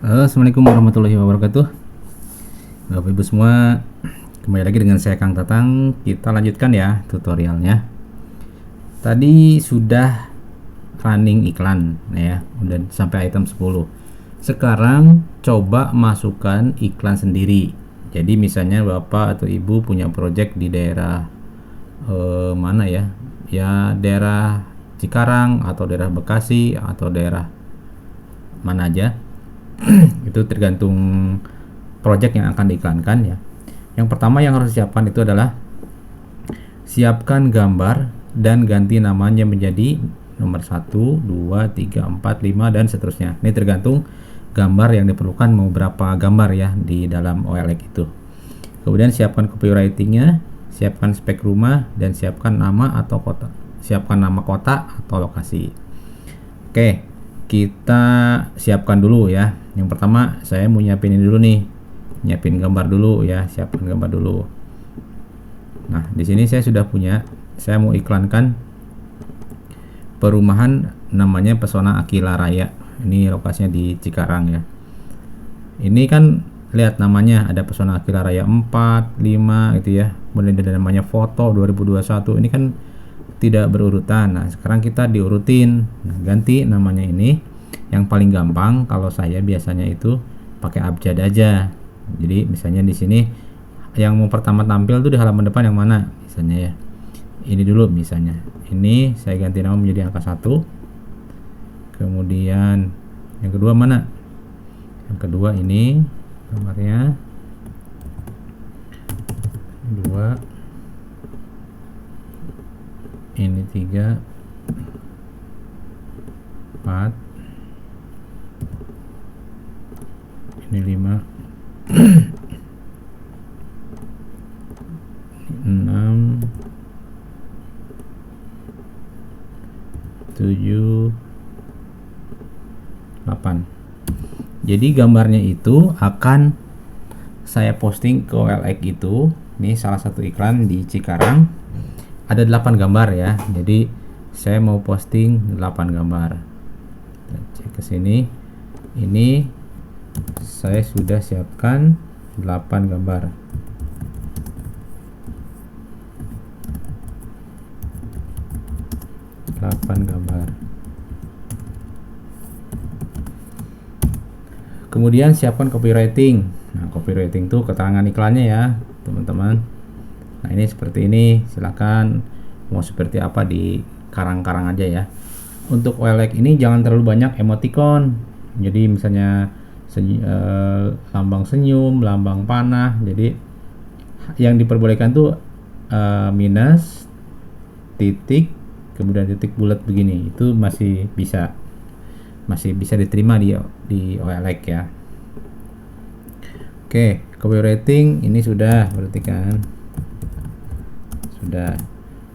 Assalamualaikum warahmatullahi wabarakatuh. Bapak Ibu semua, kembali lagi dengan saya Kang Tatang. Kita lanjutkan ya tutorialnya. Tadi sudah running iklan ya, udah sampai item 10. Sekarang coba masukkan iklan sendiri. Jadi misalnya Bapak atau Ibu punya project di daerah mana ya? Ya daerah Cikarang atau daerah Bekasi atau daerah mana aja. Itu tergantung project yang akan diiklankan ya. Yang pertama yang harus disiapkan itu adalah siapkan gambar dan ganti namanya menjadi nomor 1, 2, 3, 4, 5 dan seterusnya. Ini tergantung gambar yang diperlukan, mau berapa gambar ya di dalam OLX itu. Kemudian siapkan copywritingnya, siapkan spek rumah, dan siapkan nama atau kota. Siapkan nama kota atau lokasi. Oke, kita siapkan dulu ya. Yang pertama saya mau nyiapin ini dulu nih, nyiapin gambar dulu ya, siapkan gambar dulu. Nah di sini saya sudah punya, saya mau iklankan perumahan namanya Pesona Akila Raya. Ini lokasinya di Cikarang ya. Ini kan lihat namanya ada Pesona Akila Raya 4, 5 gitu ya. Kemudian ada namanya foto 2021. Ini kan tidak berurutan. Nah, sekarang kita diurutin. Nah, ganti namanya ini. Yang paling gampang kalau saya biasanya itu pakai abjad aja. Jadi misalnya di sini yang mau pertama tampil tuh di halaman depan yang mana? Misalnya ya. Ini dulu misalnya. Ini saya ganti nama menjadi angka 1. Kemudian yang kedua mana? Yang kedua ini gambarnya 2, ini 3, 4, ini 5, 6, 7, 8. Jadi gambarnya itu akan saya posting ke OLX itu. Ini salah satu iklan di Cikarang. Ada 8 gambar ya. Jadi saya mau posting 8 gambar. Kita cek ke sini. Ini saya sudah siapkan 8 gambar. Kemudian siapkan copywriting. Nah, copywriting itu keterangan iklannya ya, teman-teman. Nah, ini seperti ini. Silakan mau seperti apa di karang-karang aja ya. Untuk OLX ini jangan terlalu banyak emoticon. Jadi misalnya lambang senyum, lambang panah. Jadi yang diperbolehkan tuh minus, titik, kemudian titik bulat begini. Itu masih bisa diterima di OLX ya. Oke, copywriting ini sudah berarti kan. Sudah.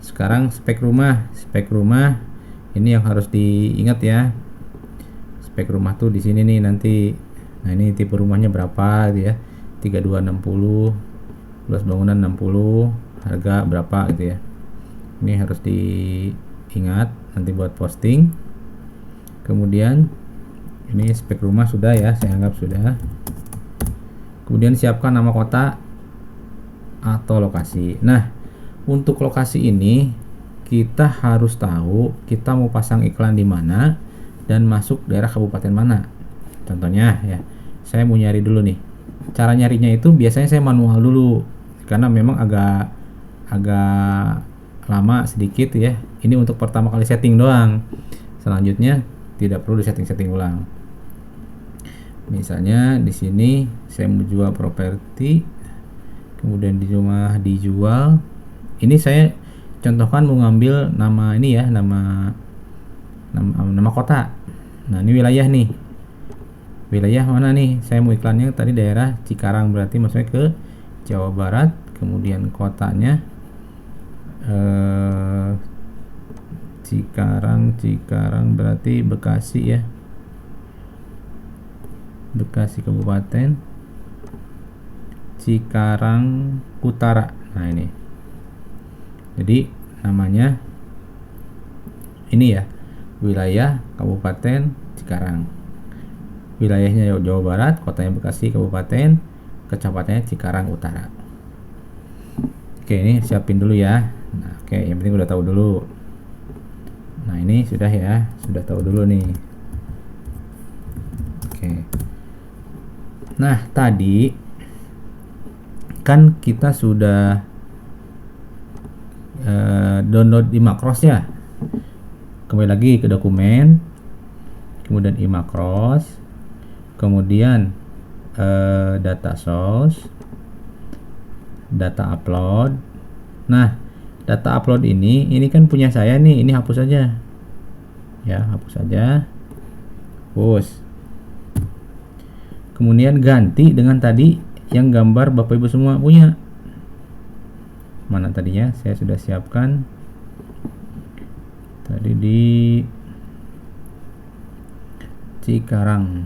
Sekarang spek rumah ini yang harus diingat ya. Spek rumah tuh di sini nih nanti. Nah, ini tipe rumahnya berapa gitu ya. 3260, luas bangunan 60, harga berapa gitu ya. Ini harus diingat nanti buat posting. Kemudian ini spek rumah sudah ya, saya anggap sudah. Kemudian siapkan nama kota atau lokasi. Nah, untuk lokasi ini kita harus tahu kita mau pasang iklan di mana dan masuk daerah kabupaten mana. Contohnya ya, saya mau nyari dulu nih. Cara nyarinya itu biasanya saya manual dulu karena memang agak lama sedikit ya. Ini untuk pertama kali setting doang. Selanjutnya tidak perlu disetting ulang. Misalnya di sini saya mau jual properti, kemudian di rumah dijual. Ini saya contohkan mau ngambil nama ini ya, nama kota. Nah, ini wilayah nih. Wilayah mana nih? Saya mau iklannya tadi daerah Cikarang, berarti maksudnya ke Jawa Barat. Kemudian kotanya Cikarang berarti Bekasi ya. Bekasi Kabupaten, Cikarang Utara. Nah, ini. Jadi namanya ini ya, wilayah Kabupaten Cikarang. wilayahnya Jawa Barat, kotanya Bekasi, kabupaten, kecamatannya Cikarang Utara. Oke, ini siapin dulu ya. Nah, oke, yang penting udah tahu dulu. Nah, ini sudah ya, sudah tahu dulu nih. Oke. Nah, tadi kan kita sudah download iMacros ya. Kembali lagi ke dokumen, kemudian iMacros, kemudian data source, data upload. Nah, data upload ini kan punya saya nih, ini hapus aja ya, hapus aja, hapus. Kemudian ganti dengan tadi yang gambar Bapak Ibu semua punya. Mana tadinya saya sudah siapkan tadi di Cikarang.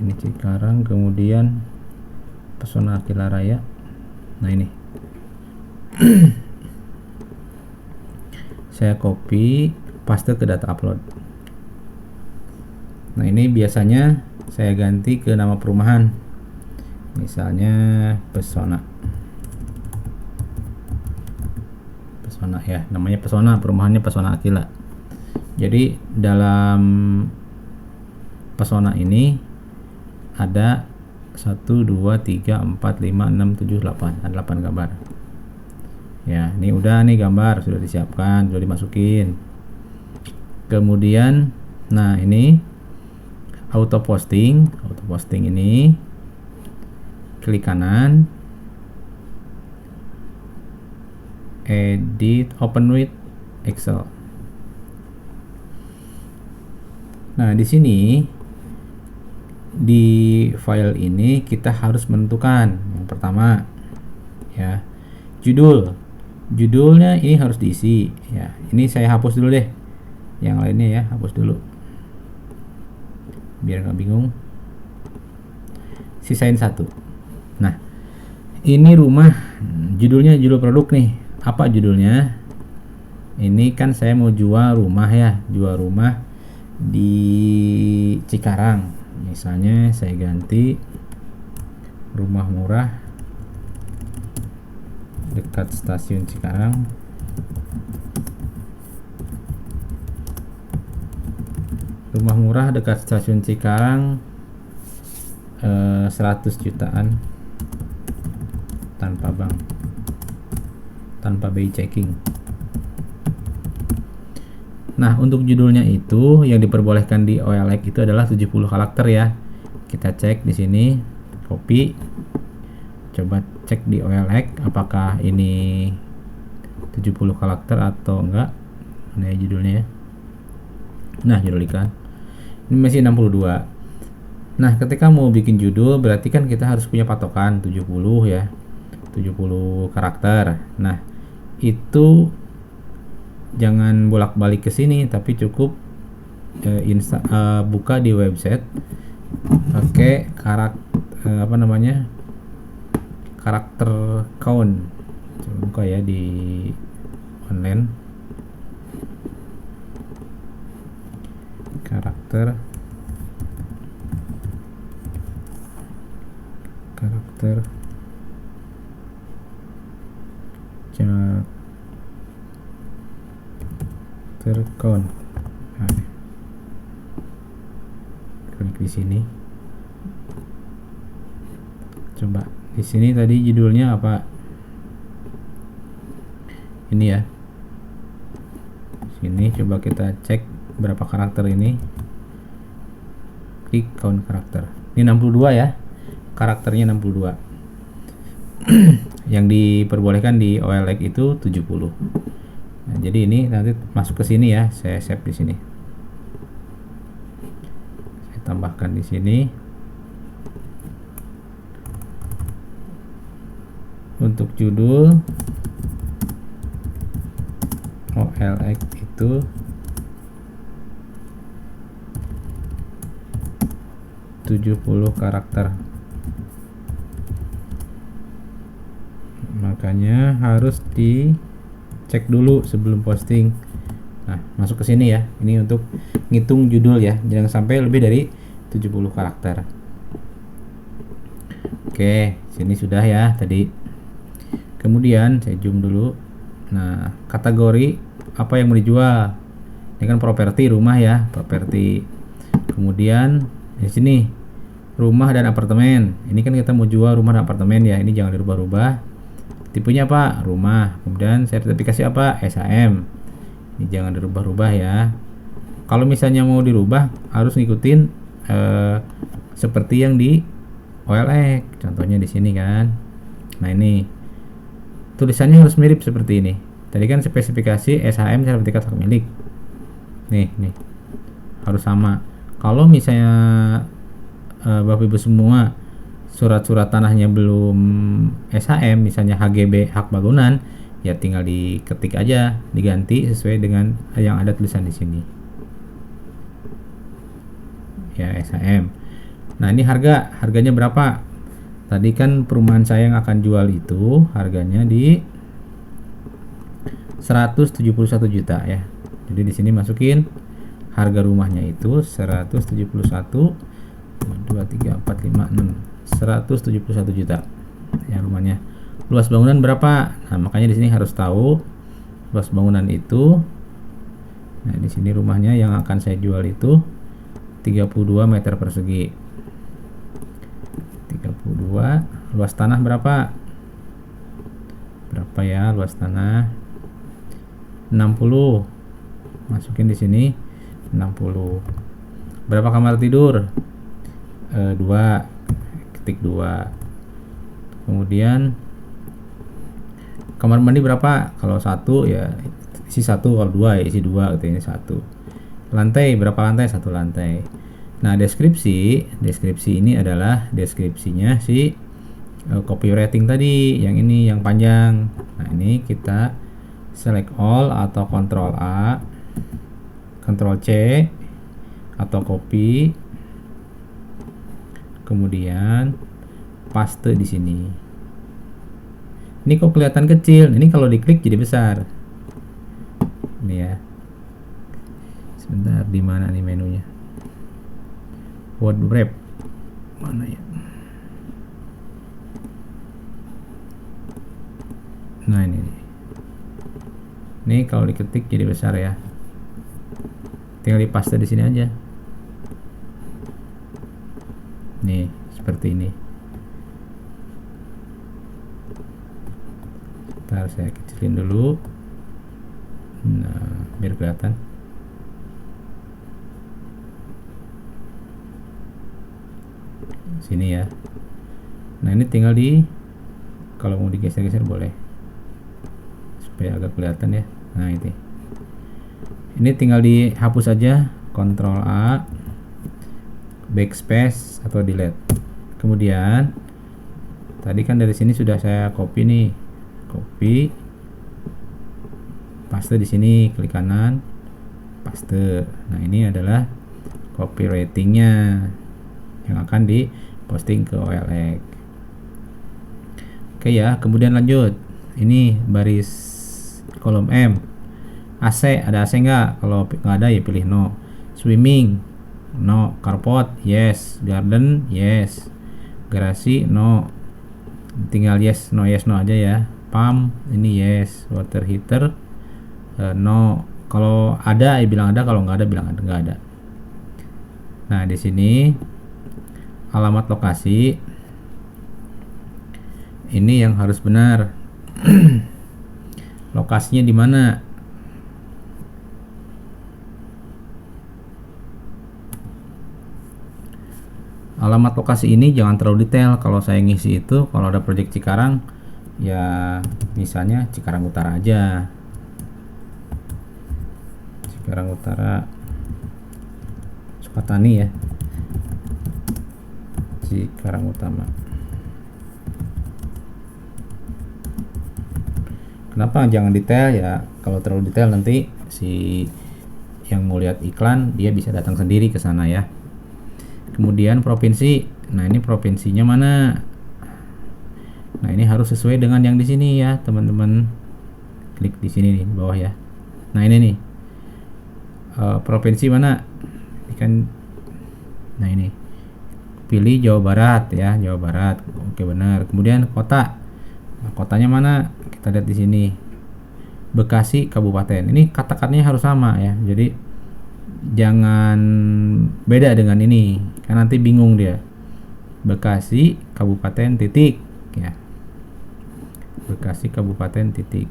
Ini Cikarang, kemudian Pesona Akila Raya. Nah, ini saya copy paste ke data upload. Nah, ini biasanya saya ganti ke nama perumahan, misalnya Pesona ya, namanya Pesona, perumahannya Pesona Akila. Jadi dalam Pesona ini ada 1, 2, 3, 4, 5, 6, 7, 8, ada 8 gambar ya. Ini udah nih, gambar sudah disiapkan, sudah dimasukin. Kemudian nah, ini auto posting ini klik kanan, edit, open with Excel. Nah, di sini di file ini kita harus menentukan yang pertama ya, judulnya ini harus diisi ya. Ini saya hapus dulu deh, yang lainnya ya, hapus dulu biar nggak bingung. Sisain satu. Nah, ini rumah, judulnya judul produk nih. Apa judulnya? Ini kan saya mau jual rumah ya, jual rumah di Cikarang. Misalnya saya ganti rumah murah dekat stasiun Cikarang. Rumah murah dekat stasiun Cikarang, 100 jutaan tanpa bank, tanpa BI checking. Nah, untuk judulnya itu yang diperbolehkan di OLX itu adalah 70 karakter ya. Kita cek di sini, copy. Coba cek di OLX apakah ini 70 karakter atau enggak. Nah, judulnya ya. Nah, judul iklan. Ini masih 62. Nah, ketika mau bikin judul berarti kan kita harus punya patokan 70 ya. 70 karakter. Nah, itu jangan bolak-balik ke sini, tapi cukup buka di website pakai karakter count. Coba buka ya di online, karakter count. Nah, klik di sini. Coba di sini tadi judulnya apa? Ini ya. Sini coba kita cek berapa karakter ini. Klik count karakter. Ini 62 ya. Karakternya 62. Yang diperbolehkan di OLX itu 70. Nah, jadi ini nanti masuk ke sini ya, saya save di sini. Saya tambahkan di sini. Untuk judul OLX itu 70 karakter. Makanya harus dicek dulu sebelum posting Nah, masuk ke sini ya. Ini untuk ngitung judul ya. Jangan sampai lebih dari 70 karakter. Oke, sini sudah ya tadi. Kemudian saya zoom dulu. Nah, kategori apa yang mau dijual? Ini kan properti rumah ya, properti. Kemudian di sini rumah dan apartemen. Ini kan kita mau jual rumah dan apartemen ya. Ini jangan dirubah-rubah. Tipenya apa? Rumah. Kemudian sertifikasi apa? SHM. Ini jangan dirubah-rubah ya. Kalau misalnya mau dirubah harus ngikutin seperti yang di OLX. Contohnya di sini kan. Nah, ini tulisannya harus mirip seperti ini. Tadi kan spesifikasi SHM sertifikat hak milik. Nih harus sama. Kalau misalnya Bapak Ibu semua surat-surat tanahnya belum SHM, misalnya HGB hak bangunan, ya tinggal diketik aja, diganti sesuai dengan yang ada tulisan di sini. Ya, SHM. Nah, ini harganya berapa? Tadi kan perumahan saya yang akan jual itu harganya di 171 juta ya. Jadi di sini masukin harga rumahnya itu 171 2, 3, 4, 5, 6 171 juta ya rumahnya. Luas bangunan berapa? Nah, makanya di sini harus tahu luas bangunan itu. Nah, di sini rumahnya yang akan saya jual itu 32 meter persegi. 32. Luas tanah berapa? Berapa ya luas tanah? 60. Masukin di sini 60. Berapa kamar tidur? 2. Ketik 2. Kemudian kamar mandi berapa? Kalau 1 ya isi 1, kalau 2 ya isi 2 gitu, ini 1. Lantai berapa lantai? 1 lantai. Nah, deskripsi ini adalah deskripsinya si copywriting tadi, yang ini yang panjang. Nah, ini kita select all atau Ctrl A, Ctrl C atau copy. Kemudian paste di sini. Ini kok kelihatan kecil? Ini kalau diklik jadi besar. Ini ya. Sebentar, di mana nih menunya? Word wrap. Mana ya? Nah, ini. Ini kalau diketik jadi besar ya. Tinggal dipaste di sini aja. Nih, seperti ini. Ntar saya kecilin dulu. Nah, biar kelihatan. Sini ya. Nah, ini tinggal kalau mau digeser-geser boleh. Supaya agak kelihatan ya. Nah, ini tinggal dihapus aja, Ctrl A, backspace atau delete. Kemudian tadi kan dari sini sudah saya copy nih, copy, paste di sini, klik kanan, paste. Nah, ini adalah copywritingnya yang akan diposting ke OLX. Oke ya, kemudian lanjut. Ini baris kolom M. AC, ada AC nggak? Kalau nggak ada ya pilih no. Swimming, no. Carport, yes. Garden, yes. Garasi, no. Tinggal yes no aja ya. Pump, ini yes. Water heater, no. Kalau ada ya bilang ada, kalau nggak ada bilang nggak ada. Nah, di sini alamat lokasi ini yang harus benar. Lokasinya di mana? Alamat lokasi ini jangan terlalu detail. Kalau saya ngisi itu, kalau ada proyek Cikarang ya misalnya Cikarang Utara aja. Cikarang Utara Sukatani ya. Cikarang Utama. Kenapa jangan detail ya? Kalau terlalu detail nanti si yang mau lihat iklan dia bisa datang sendiri ke sana ya. Kemudian provinsi. Nah, ini provinsinya mana? Nah, ini harus sesuai dengan yang di sini ya, teman-teman. Klik di sini nih di bawah ya. Nah, ini nih. provinsi mana ini kan. Nah ini pilih Jawa Barat ya, Jawa Barat. Oke benar. Kemudian kota. Nah, kotanya mana? Kita lihat di sini. Bekasi Kabupaten. Ini kata-katanya harus sama ya. Jadi jangan beda dengan ini, kan nanti bingung dia. Bekasi Kabupaten titik ya. Bekasi Kabupaten titik.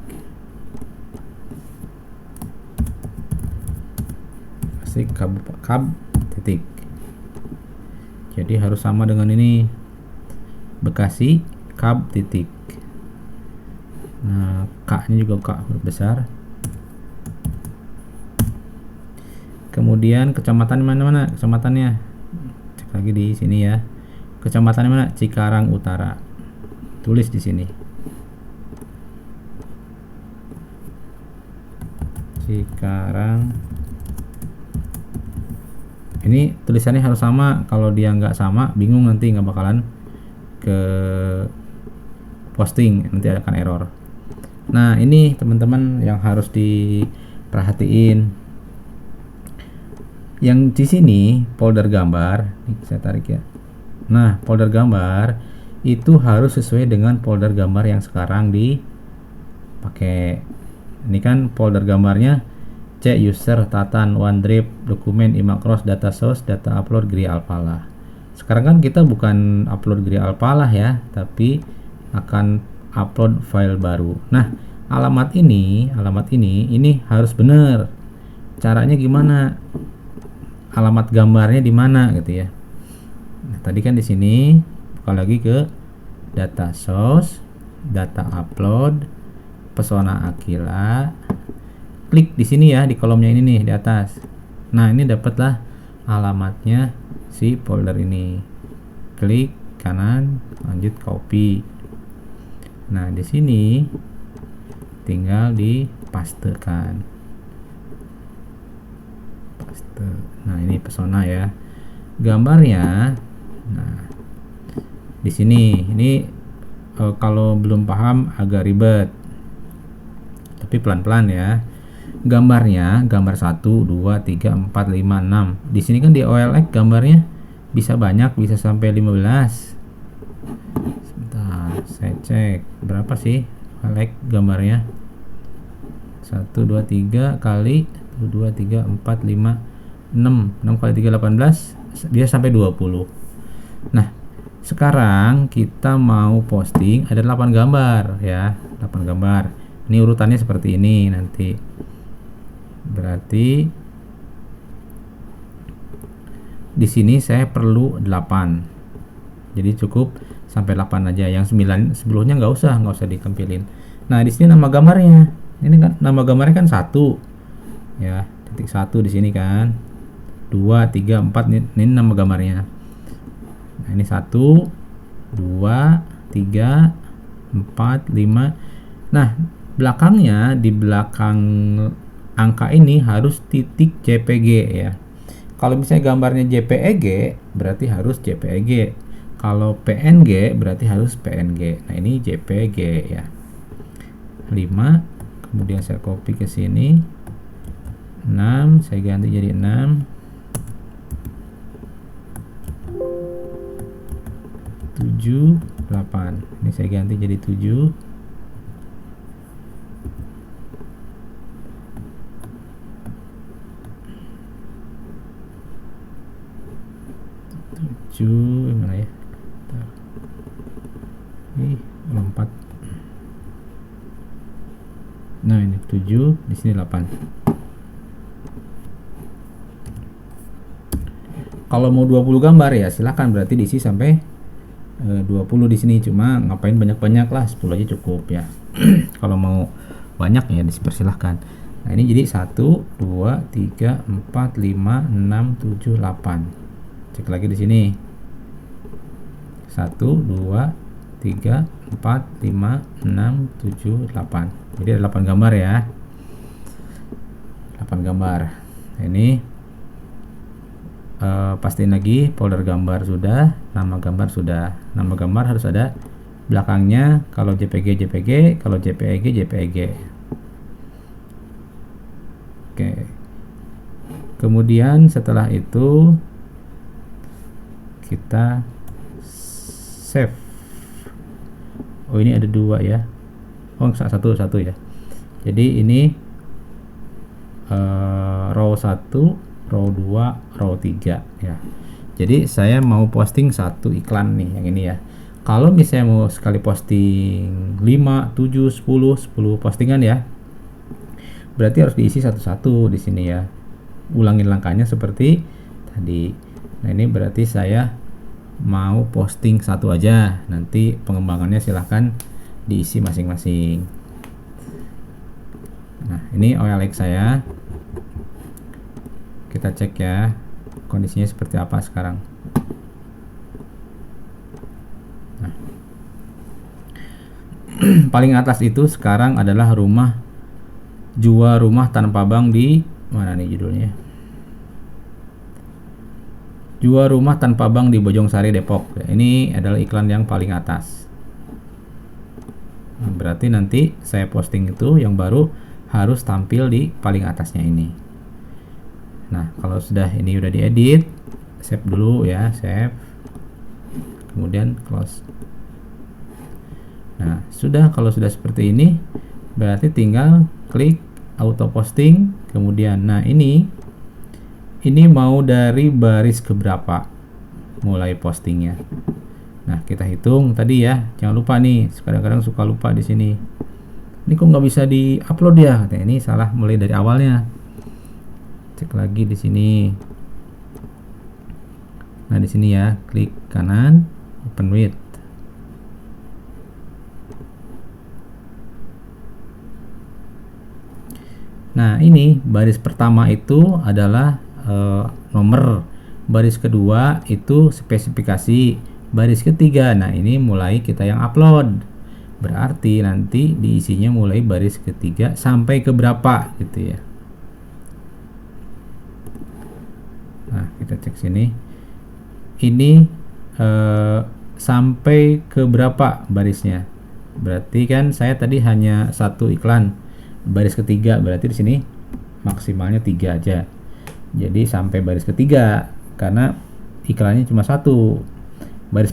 Bekasi Kab titik. Jadi harus sama dengan ini. Bekasi Kab titik. Nah, K-nya juga K huruf besar. Kemudian kecamatan mana-mana? Kecamatannya cek lagi di sini ya. Kecamatan mana? Cikarang Utara. Tulis di sini. Cikarang. Ini tulisannya harus sama. Kalau dia nggak sama, bingung nanti, nggak bakalan ke posting, nanti akan error. Nah ini teman-teman yang harus diperhatiin. Yang di sini folder gambar, ini saya tarik ya. Nah folder gambar itu harus sesuai dengan folder gambar yang sekarang dipakai. Ini kan folder gambarnya C user, Tatan, OneDrive, dokumen, Imacross, data source, data upload, Gria Alpala. Sekarang kan kita bukan upload Gria Alpala ya, tapi akan upload file baru. Nah alamat ini harus benar. Caranya gimana? Alamat gambarnya di mana gitu ya. Nah, tadi kan di sini buka lagi ke data source, data upload, Pesona Aquila. Klik di sini ya, di kolomnya ini nih di atas. Nah ini dapatlah alamatnya si folder ini. Klik kanan, lanjut copy. Nah di sini tinggal dipastekan. Paste. Nah ini Pesona ya. Gambarnya. Nah di sini ini kalau belum paham agak ribet, tapi pelan-pelan ya. Gambarnya gambar 1, 2, 3, 4, 5, 6. Di sini kan di OLX gambarnya bisa banyak, bisa sampai 15. Sebentar, saya cek berapa sih OLX gambarnya. 1, 2, 3 kali 1, 2, 3, 4, 5, 6 kali 3, 18, bisa sampai 20. Nah sekarang kita mau posting ada 8 gambar ya, 8 gambar. Ini urutannya seperti ini nanti. Berarti di sini saya perlu 8. Jadi cukup sampai 8 aja. Yang 9 sebelumnya nggak usah ditampilin. Nah, di sini nama gambarnya. Ini kan nama gambarnya kan 1. Ya, titik 1 di sini kan. 2, 3, 4 ini nama gambarnya. Nah, ini 1, 2, 3, 4, 5. Nah, belakangnya di belakang angka ini harus titik JPG ya. Kalau misalnya gambarnya JPEG berarti harus JPEG. Kalau PNG berarti harus PNG. Nah ini JPG ya. 5. Kemudian saya copy ke sini. 6 saya ganti jadi 6. 7, 8. Ini saya ganti jadi 7. 7 mana ya? Ini 4. Nah ini 7, di sini 8. Kalau mau 20 gambar ya silakan, berarti diisi sampai 20 di sini. Cuma ngapain banyak-banyak lah, 10 aja cukup ya. Kalau mau banyak ya dipersilahkan. Nah ini jadi 1, 2, 3, 4, 5, 6, 7, 8. Cek lagi di sini. 1, 2, 3, 4, 5, 6, 7, 8. Jadi ada 8 gambar ya. 8 gambar. Ini pastiin lagi folder gambar sudah, nama gambar sudah. Nama gambar harus ada belakangnya. Kalau JPG JPG, kalau JPEG JPEG. Oke. Kemudian setelah itu kita save. Oh, ini ada dua ya. Oh, satu ya. Jadi ini row 1, row 2, row 3 ya. Jadi saya mau posting satu iklan nih yang ini ya. Kalau misalnya mau sekali posting 5, 7, 10 postingan ya, berarti harus diisi satu-satu di sini ya. Ulangin langkahnya seperti tadi. Nah, ini berarti saya mau posting satu aja. Nanti pengembangannya silahkan diisi masing-masing. Nah, ini OLX saya. Kita cek ya kondisinya seperti apa sekarang. Nah, paling atas itu sekarang adalah jual rumah tanpa bank di mana nih judulnya? Jual rumah tanpa bank di Bojongsari, Depok. Ini adalah iklan yang paling atas. Nah, berarti nanti saya posting itu yang baru harus tampil di paling atasnya ini. Nah, kalau sudah ini udah diedit, save dulu ya, save. Kemudian close. Nah, kalau sudah seperti ini, berarti tinggal klik auto posting. Kemudian, nah ini mau dari baris keberapa mulai postingnya. Nah, kita hitung tadi ya. Jangan lupa nih, kadang-kadang suka lupa di sini. Ini kok nggak bisa di-upload ya? Katanya ini salah mulai dari awalnya. Cek lagi di sini. Nah, di sini ya, klik kanan, open with. Nah, ini baris pertama itu adalah nomor, baris kedua itu spesifikasi, baris ketiga nah ini mulai kita yang upload, berarti nanti diisinya mulai baris ketiga sampai ke berapa gitu ya. Nah, kita cek sini ini sampai ke berapa barisnya, berarti kan saya tadi hanya satu iklan, baris ketiga berarti di sini maksimalnya 3 aja. Jadi sampai baris ketiga karena iklannya cuma satu. Baris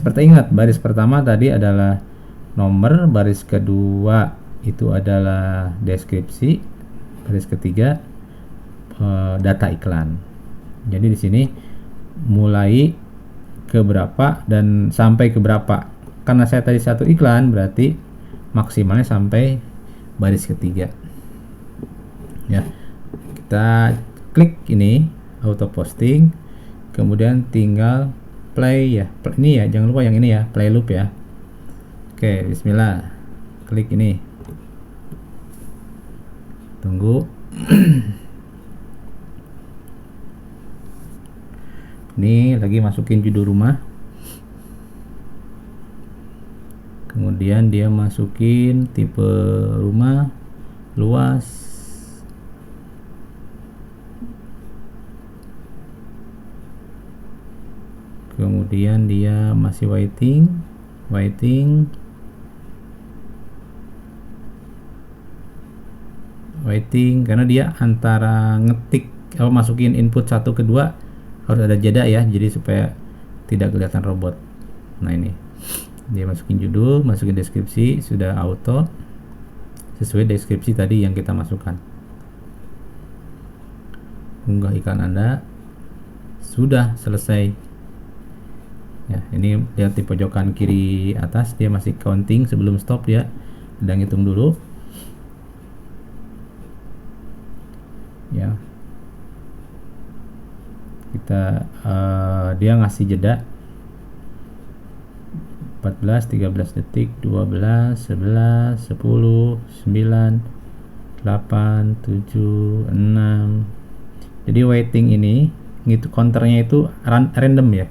pertama tadi adalah nomor, baris kedua itu adalah deskripsi, baris ketiga data iklan. Jadi di sini mulai ke berapa dan sampai ke berapa. Karena saya tadi satu iklan berarti maksimalnya sampai baris ketiga. Ya. Kita klik ini auto posting, kemudian tinggal play ya. Ini ya, jangan lupa yang ini ya, play loop ya. Oke, bismillah. Klik ini. Tunggu. Ini lagi masukin judul rumah. Kemudian dia masukin tipe rumah, luas. Kemudian dia masih waiting karena dia antara ngetik atau masukin input satu ke dua harus ada jeda ya, jadi supaya tidak kelihatan robot. Nah, ini dia masukin judul, masukin deskripsi, sudah auto sesuai deskripsi tadi yang kita masukkan. Unggah iklan Anda, sudah selesai. Ya, ini lihat di pojokan kiri atas dia masih counting, sebelum stop dia sedang hitung dulu. Ya. Kita dia ngasih jeda 14, 13 detik, 12, 11, 10, 9, 8, 7, 6. Jadi waiting ini gitu, counternya itu random ya.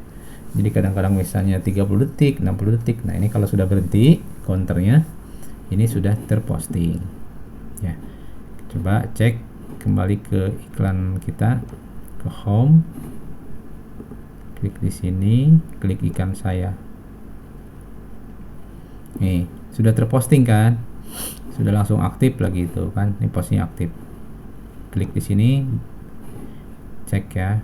Jadi kadang-kadang misalnya 30 detik, 60 detik. Nah, ini kalau sudah berhenti counternya, ini sudah terposting. Ya. Coba cek kembali ke iklan kita, ke home. Klik di sini, klik ikan saya. Nih, sudah terposting kan? Sudah langsung aktif lagi itu kan. Ini postnya aktif. Klik di sini. cek ya.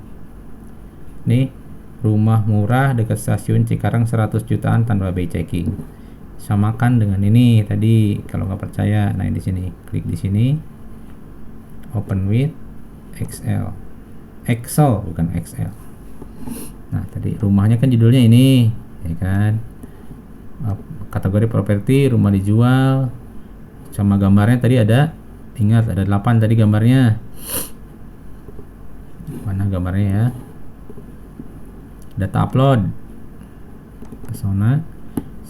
Nih, rumah murah dekat stasiun Cikarang 100 jutaan tanpa BI checking. Samakan dengan ini tadi kalau nggak percaya. Nah, di sini klik di sini, open with Excel bukan Excel. Nah, tadi rumahnya kan judulnya ini ya kan, kategori properti, rumah dijual, sama gambarnya tadi ada, ingat ada 8 tadi gambarnya. Mana gambarnya ya, data upload pesona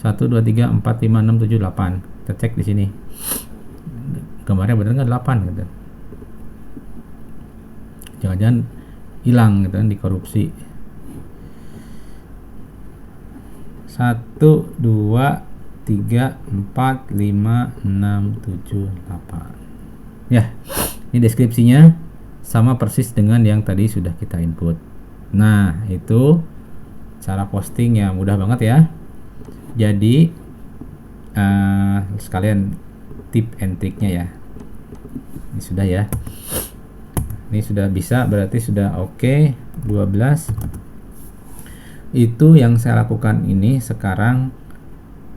1 2 3 4 5 6 7 8. Kita cek di sini gambarnya bener nggak 8 gitu, jangan-jangan hilang gitu kan, dikorupsi. 1 2 3 4 5 6 7 8 ya. Ini deskripsinya sama persis dengan yang tadi sudah kita input. Nah, itu cara posting ya, mudah banget ya. Jadi sekalian tip and triknya ya. Ini sudah ya. Ini sudah bisa, berarti sudah oke. 12 itu yang saya lakukan ini sekarang.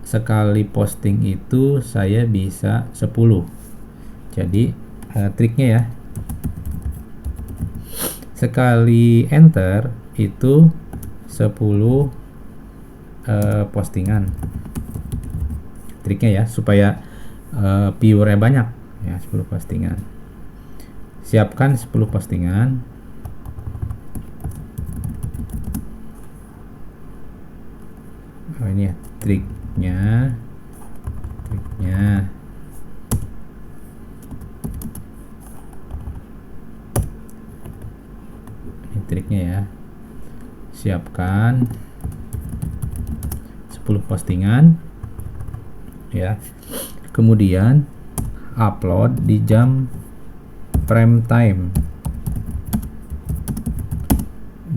Sekali posting itu saya bisa 10. Jadi triknya ya, sekali enter itu 10 postingan. Triknya ya, supaya viewernya banyak ya, 10 postingan. Siapkan 10 postingan. Oh, ini ya triknya. Ini triknya ya. Siapkan 10 postingan ya. Kemudian upload di jam prime time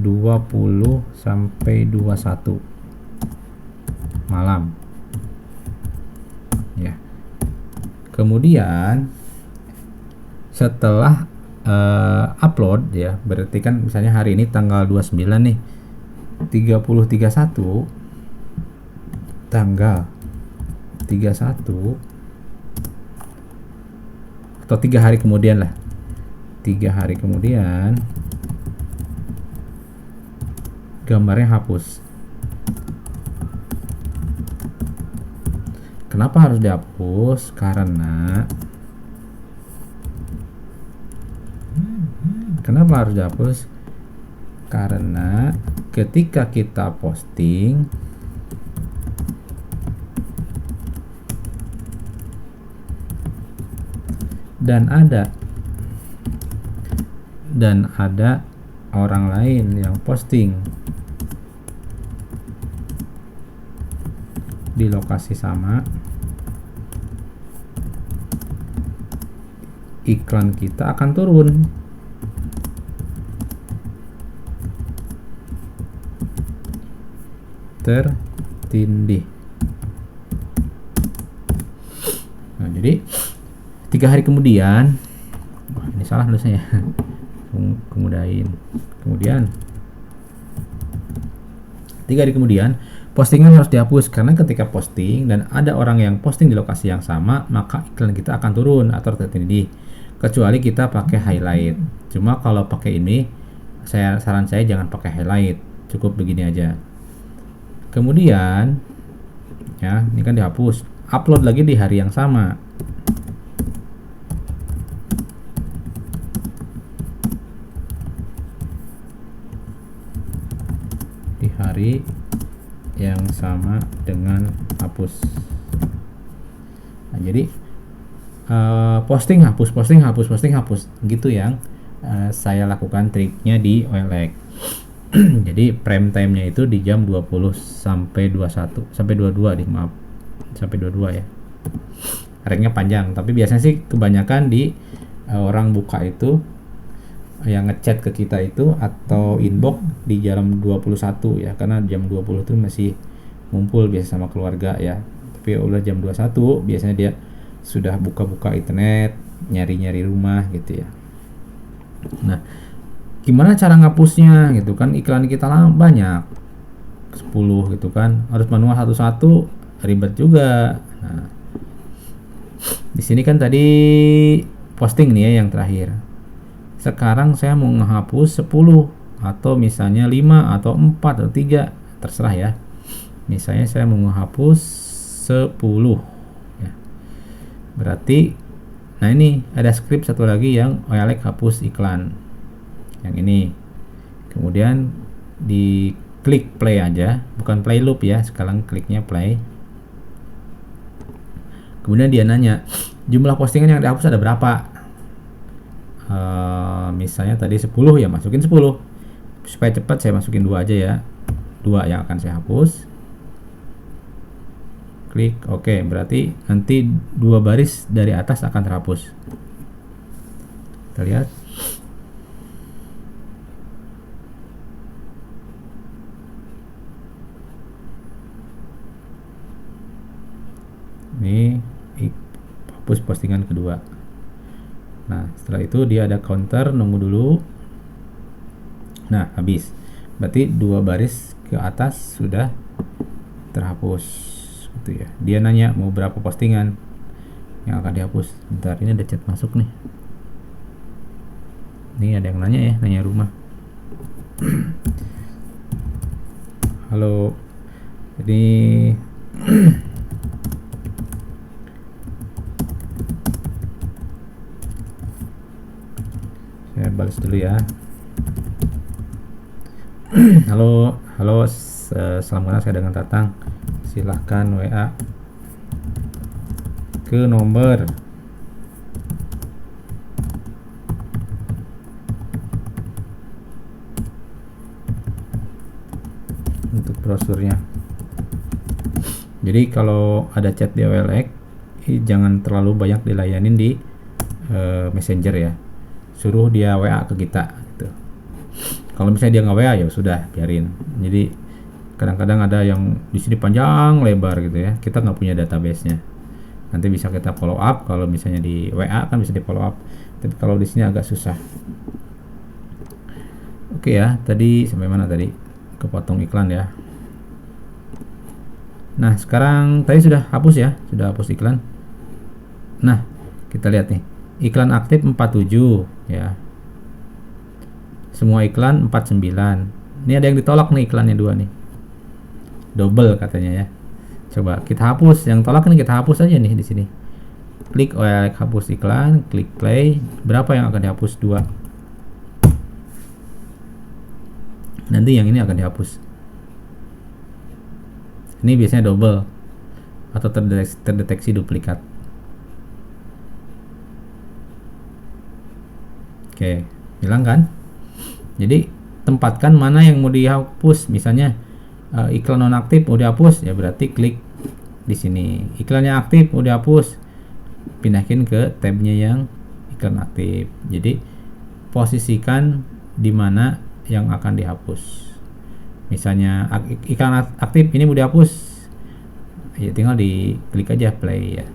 20 sampai 21 malam ya. Kemudian setelah upload ya, berarti kan misalnya hari ini tanggal 29 nih, 30/31 tanggal 31 atau 3 hari kemudian lah, 3 hari kemudian gambarnya hapus. Kenapa harus dihapus? Kenapa harus dihapus? Karena ketika kita posting dan ada orang lain yang posting di lokasi sama, iklan kita akan turun. Tertindih. Nah, jadi 3 hari kemudian, ini salah nulisnya ya. Kemudian 3 hari kemudian postingan harus dihapus, karena ketika posting dan ada orang yang posting di lokasi yang sama, maka iklan kita akan turun atau tertindih, kecuali kita pakai highlight. Cuma kalau pakai ini, saran saya jangan pakai highlight, cukup begini aja. Kemudian ya, ini kan dihapus, upload lagi di hari yang sama. Di hari yang sama dengan hapus. Nah, jadi posting hapus gitu yang saya lakukan triknya di OLX. Jadi prime time-nya itu di jam 20 sampai 21 sampai 22 maaf, sampai 22 ya. Ringnya panjang, tapi biasanya sih kebanyakan di orang buka itu yang ngechat ke kita itu atau inbox di jam 21 ya, karena jam 20 itu masih ngumpul biasa sama keluarga ya. Tapi udah jam 21 biasanya dia sudah buka-buka internet, nyari-nyari rumah gitu ya. Nah, gimana cara ngapusnya gitu kan, iklan kita banyak 10 gitu kan, harus manual satu-satu, ribet juga. Nah, di sini kan tadi posting nih ya yang terakhir. Sekarang saya mau menghapus 10 atau misalnya 5 atau 4 atau 3, terserah ya. Misalnya saya mau menghapus 10 ya. Berarti nah ini ada script satu lagi yang OLX hapus iklan. Yang ini. Kemudian di klik play aja, bukan play loop ya. Sekarang kliknya play. Kemudian dia nanya, jumlah postingan yang dihapus ada berapa? Misalnya tadi 10 ya, masukin 10. Supaya cepat saya masukin 2 aja ya. 2 yang akan saya hapus. Klik oke, berarti nanti 2 baris dari atas akan terhapus. Kita lihat. Ini hapus postingan kedua. Nah, setelah itu dia ada counter, nunggu dulu. Nah, habis. Berarti 2 baris ke atas sudah terhapus gitu ya. Dia nanya mau berapa postingan yang akan dihapus. Bentar, ini ada chat masuk nih. Ini ada yang nanya ya, nanya rumah. Halo. Jadi saya balas dulu ya. Halo, salam kenal, saya dengan Tatang. Silahkan WA ke nomor untuk brosurnya. Jadi kalau ada chat di OLX, jangan terlalu banyak dilayanin di Messenger ya. Suruh dia WA ke kita gitu. Kalau misalnya dia nggak WA ya sudah biarin. Jadi kadang-kadang ada yang di sini panjang lebar gitu ya. Kita nggak punya database-nya. Nanti bisa kita follow up. Kalau misalnya di WA kan bisa di follow up. Tapi kalau di sini agak susah. Oke ya, tadi sampai mana tadi? Kepotong iklan ya. Nah, sekarang tadi sudah hapus ya, sudah hapus iklan. Nah, kita lihat nih. Iklan aktif 47 ya. Semua iklan 49. Ini ada yang ditolak nih, iklannya 2 nih. Double katanya ya. Coba kita hapus, yang tolak ini kita hapus aja nih di sini. Klik OLX hapus iklan, klik play. Berapa yang akan dihapus? 2. Nanti yang ini akan dihapus. Ini biasanya double atau terdeteksi duplikat. Oke, hilang kan? Jadi tempatkan mana yang mau dihapus. Misalnya iklan nonaktif mau dihapus, ya berarti klik di sini. Iklannya aktif mau dihapus, pindahin ke tabnya yang iklan aktif. Jadi posisikan di mana yang akan dihapus. Misalnya iklan aktif ini mau dihapus, ya tinggal diklik aja play ya.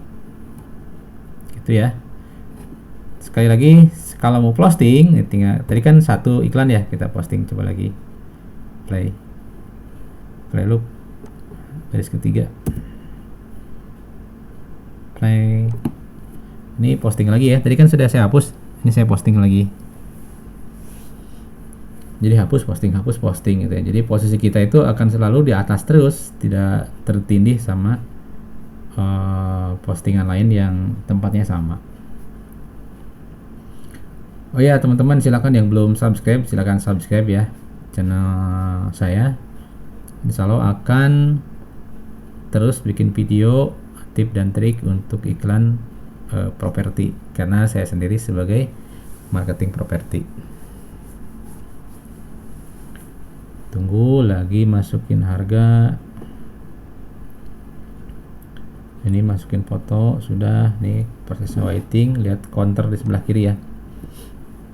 Gitu ya. Sekali lagi, kalau mau posting tinggal, tadi kan 1 iklan ya kita posting, coba lagi play loop baris ketiga, play. Ini posting lagi ya, tadi kan sudah saya hapus, ini saya posting lagi. Jadi hapus posting gitu ya. Jadi posisi kita itu akan selalu di atas terus, tidak tertindih sama postingan lain yang tempatnya sama. Oh ya teman-teman, silakan yang belum subscribe silakan subscribe ya channel saya. Insya Allah akan terus bikin video tip dan trik untuk iklan properti, karena saya sendiri sebagai marketing properti. Tunggu lagi masukin harga. Ini masukin foto sudah nih, prosesnya waiting. Lihat counter di sebelah kiri ya,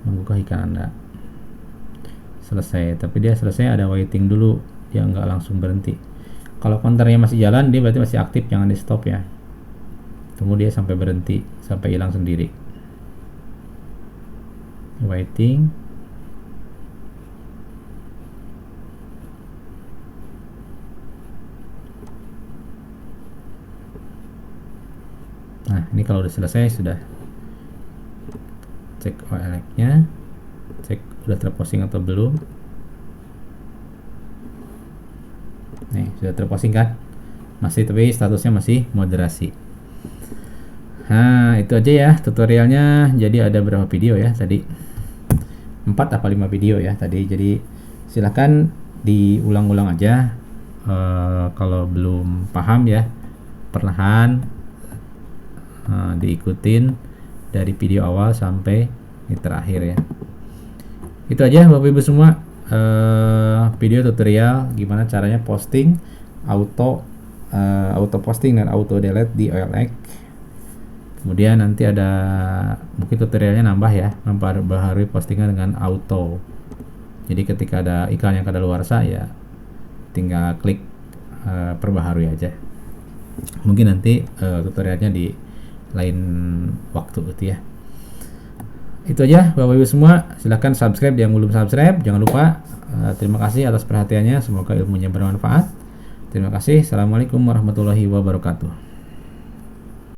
menggugah iklan Anda selesai. Tapi dia selesai ada waiting dulu, dia nggak langsung berhenti. Kalau counternya masih jalan, dia berarti masih aktif, jangan di stop ya. Tunggu dia sampai berhenti, sampai hilang sendiri. Waiting. Nah, ini kalau udah selesai, sudah cek OLX-nya, cek udah terposting atau belum. Nih, sudah terposting kan? Masih, tapi statusnya masih moderasi. Nah, itu aja ya tutorialnya. Jadi ada berapa video ya tadi? 4 apa 5 video ya tadi. Jadi silahkan diulang-ulang aja. Kalau belum paham ya, perlahan diikutin dari video awal sampai di terakhir ya. Itu aja Bapak Ibu semua, video tutorial gimana caranya posting auto posting dan auto delete di OLX. Kemudian nanti ada mungkin tutorialnya nambah ya, memperbaharui postingan dengan auto. Jadi ketika ada iklan yang kadaluarsa ya tinggal klik perbaharui aja. Mungkin nanti tutorialnya di lain waktu gitu ya. Itu aja Bapak Ibu semua, silahkan subscribe yang belum subscribe, jangan lupa. Terima kasih atas perhatiannya, semoga ilmunya bermanfaat. Terima kasih. Assalamualaikum warahmatullahi wabarakatuh.